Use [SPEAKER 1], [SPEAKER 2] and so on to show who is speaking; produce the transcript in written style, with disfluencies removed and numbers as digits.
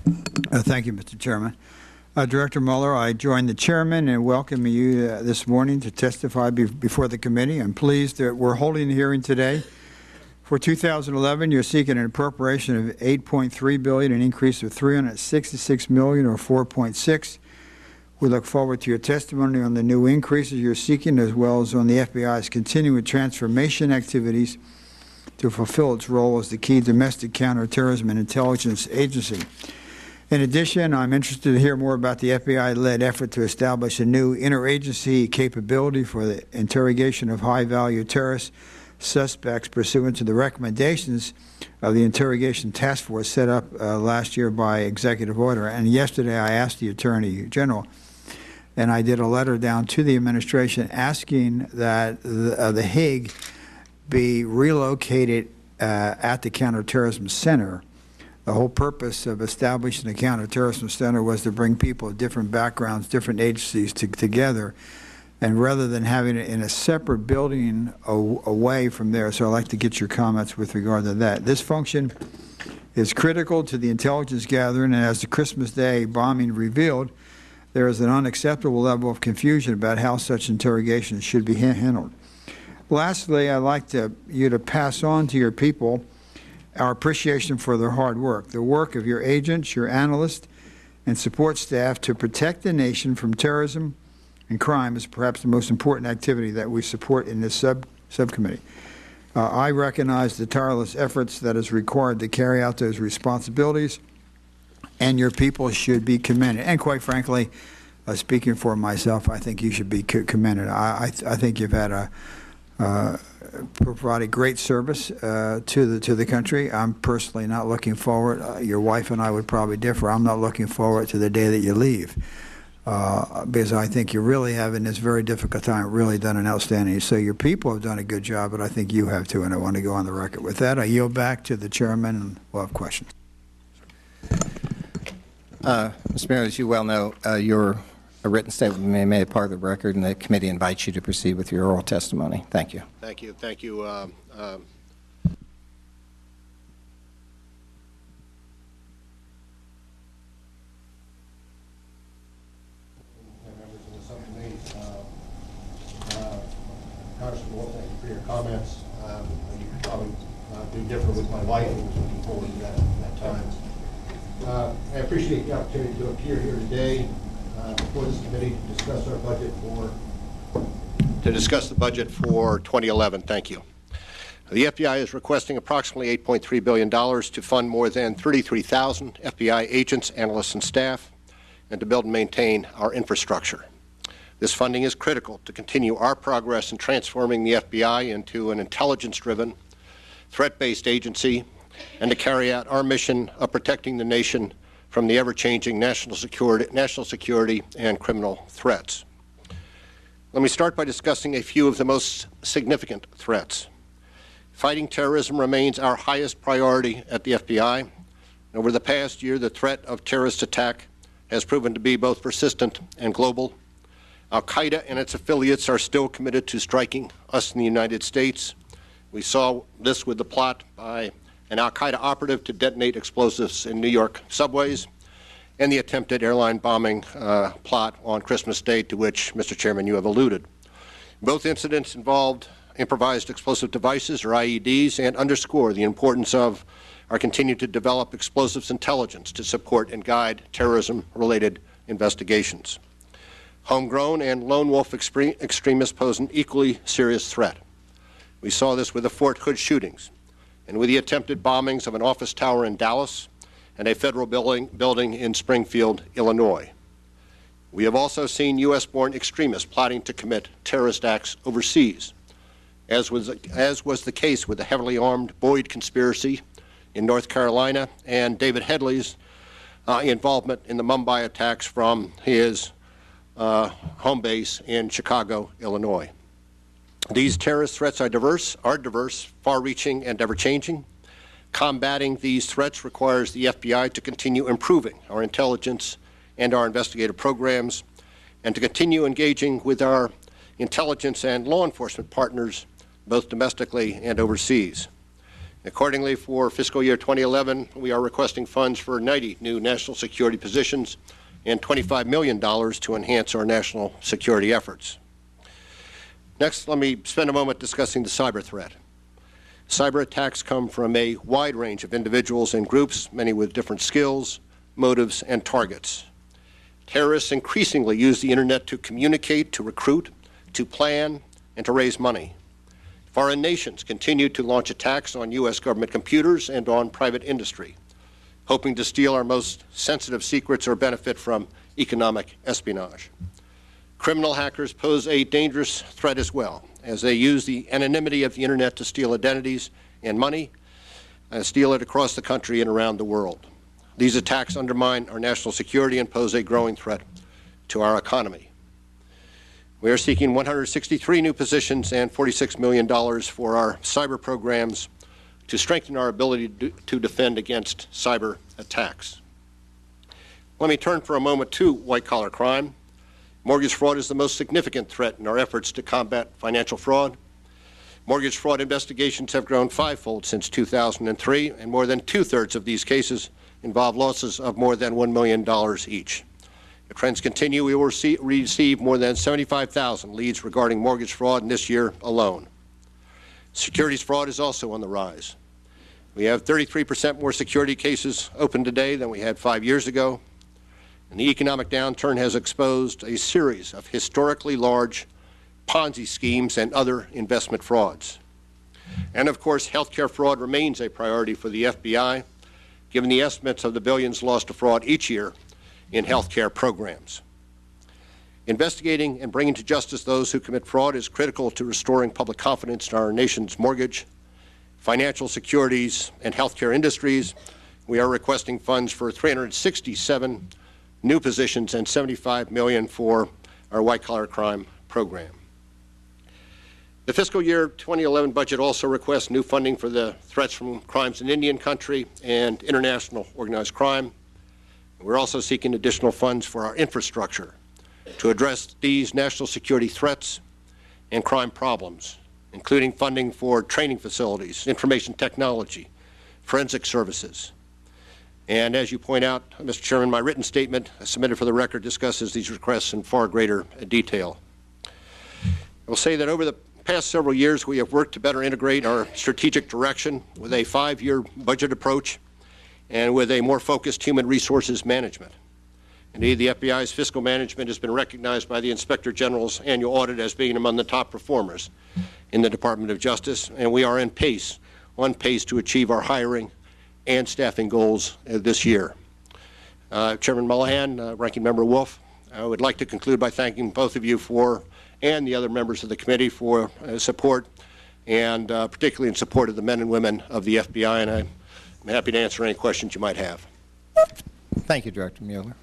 [SPEAKER 1] Thank you, Mr. Chairman. Director Mueller, I join the chairman in welcoming you this morning to testify before the committee. I'm pleased that we're holding a hearing today. For 2011, you're seeking an appropriation of $8.3 billion, an increase of $366 million, or 4.6. We look forward to your testimony on the new increases you're seeking, as well as on the FBI's continuing transformation activities to fulfill its role as the key domestic counterterrorism and intelligence agency. In addition, I'm interested to hear more about the FBI-led effort to establish a new interagency capability for the interrogation of high-value terrorist suspects pursuant to the recommendations of the interrogation task force set up last year by executive order. And yesterday I asked the Attorney General, and I did a letter down to the administration asking that the Hague be relocated at the Counterterrorism Center. The whole purpose of establishing the Counterterrorism Center was to bring people of different backgrounds, different agencies together, and rather than having it in a separate building away from there. So I'd like to get your comments with regard to that. This function is critical to the intelligence gathering, and as the Christmas Day bombing revealed, there is an unacceptable level of confusion about how such interrogations should be handled. Lastly, I'd like you to pass on to your people our appreciation for their hard work, the work of your agents, your analysts, and support staff to protect the nation from terrorism and crime is perhaps the most important activity that we support in this subcommittee. I recognize the tireless efforts that is required to carry out those responsibilities, and your people should be commended. And quite frankly, speaking for myself, I think you should be commended. I think you've had provided great service to the country. I'm personally not looking forward. Your wife and I would probably differ. I'm not looking forward to the day that you leave, because I think you really have, in this very difficult time, really done an outstanding. So your people have done a good job, but I think you have too, and I want to go on the record with that. I yield back to the chairman, and we'll have questions.
[SPEAKER 2] Mr. Mayor, as you well know, a written statement may be made part of the record, and the committee invites you to proceed with your oral testimony. Thank you.
[SPEAKER 3] Thank you. Thank you.
[SPEAKER 4] Members of the subcommittee, Congressman Wolf, thank you for your comments. You probably do differ with my wife, who was looking forward to that time. I appreciate the opportunity to appear here today before this committee to discuss our budget
[SPEAKER 3] the budget for 2011. Thank you. The FBI is requesting approximately $8.3 billion to fund more than 33,000 FBI agents, analysts, and staff, and to build and maintain our infrastructure. This funding is critical to continue our progress in transforming the FBI into an intelligence-driven, threat-based agency, and to carry out our mission of protecting the nation from the ever-changing national security and criminal threats. Let me start by discussing a few of the most significant threats. Fighting terrorism remains our highest priority at the FBI. Over the past year, the threat of terrorist attack has proven to be both persistent and global. Al-Qaeda and its affiliates are still committed to striking us in the United States. We saw this with the plot by an Al-Qaeda operative to detonate explosives in New York subways, and the attempted airline bombing plot on Christmas Day, to which, Mr. Chairman, you have alluded. Both incidents involved improvised explosive devices, or IEDs, and underscore the importance of our continue to develop explosives intelligence to support and guide terrorism-related investigations. Homegrown and lone wolf extremists pose an equally serious threat. We saw this with the Fort Hood shootings, and with the attempted bombings of an office tower in Dallas and a federal building in Springfield, Illinois. We have also seen U.S.-born extremists plotting to commit terrorist acts overseas, as was the case with the heavily armed Boyd conspiracy in North Carolina and David Headley's involvement in the Mumbai attacks from his home base in Chicago, Illinois. These terrorist threats are diverse, far-reaching, and ever-changing. Combating these threats requires the FBI to continue improving our intelligence and our investigative programs, and to continue engaging with our intelligence and law enforcement partners, both domestically and overseas. Accordingly, for fiscal year 2011, we are requesting funds for 90 new national security positions and $25 million to enhance our national security efforts. Next, let me spend a moment discussing the cyber threat. Cyber attacks come from a wide range of individuals and groups, many with different skills, motives, and targets. Terrorists increasingly use the Internet to communicate, to recruit, to plan, and to raise money. Foreign nations continue to launch attacks on U.S. government computers and on private industry, hoping to steal our most sensitive secrets or benefit from economic espionage. Criminal hackers pose a dangerous threat as well, as they use the anonymity of the Internet to steal identities and money, steal it across the country and around the world. These attacks undermine our national security and pose a growing threat to our economy. We are seeking 163 new positions and $46 million for our cyber programs to strengthen our ability to defend against cyber attacks. Let me turn for a moment to white-collar crime. Mortgage fraud is the most significant threat in our efforts to combat financial fraud. Mortgage fraud investigations have grown fivefold since 2003, and more than two-thirds of these cases involve losses of more than $1 million each. If trends continue, we will receive more than 75,000 leads regarding mortgage fraud in this year alone. Securities fraud is also on the rise. We have 33% more security cases open today than we had 5 years ago, and the economic downturn has exposed a series of historically large Ponzi schemes and other investment frauds. And of course, healthcare fraud remains a priority for the FBI, given the estimates of the billions lost to fraud each year in healthcare programs. Investigating and bringing to justice those who commit fraud is critical to restoring public confidence in our nation's mortgage, financial securities, and healthcare industries. We are requesting funds for 367 new positions and $75 million for our white-collar crime program. The fiscal year 2011 budget also requests new funding for the threats from crimes in Indian country and international organized crime. We're also seeking additional funds for our infrastructure to address these national security threats and crime problems, including funding for training facilities, information technology, forensic services. And as you point out, Mr. Chairman, my written statement submitted for the record discusses these requests in far greater detail. I will say that over the past several years, we have worked to better integrate our strategic direction with a 5-year budget approach and with a more focused human resources management. Indeed, the FBI's fiscal management has been recognized by the Inspector General's annual audit as being among the top performers in the Department of Justice, and we are on pace to achieve our hiring and staffing goals this year. Chairman Mullihan, Ranking Member Wolf, I would like to conclude by thanking both of you and the other members of the committee for support, and particularly in support of the men and women of the FBI, and I'm happy to answer any questions you might have.
[SPEAKER 2] Thank you, Director Mueller.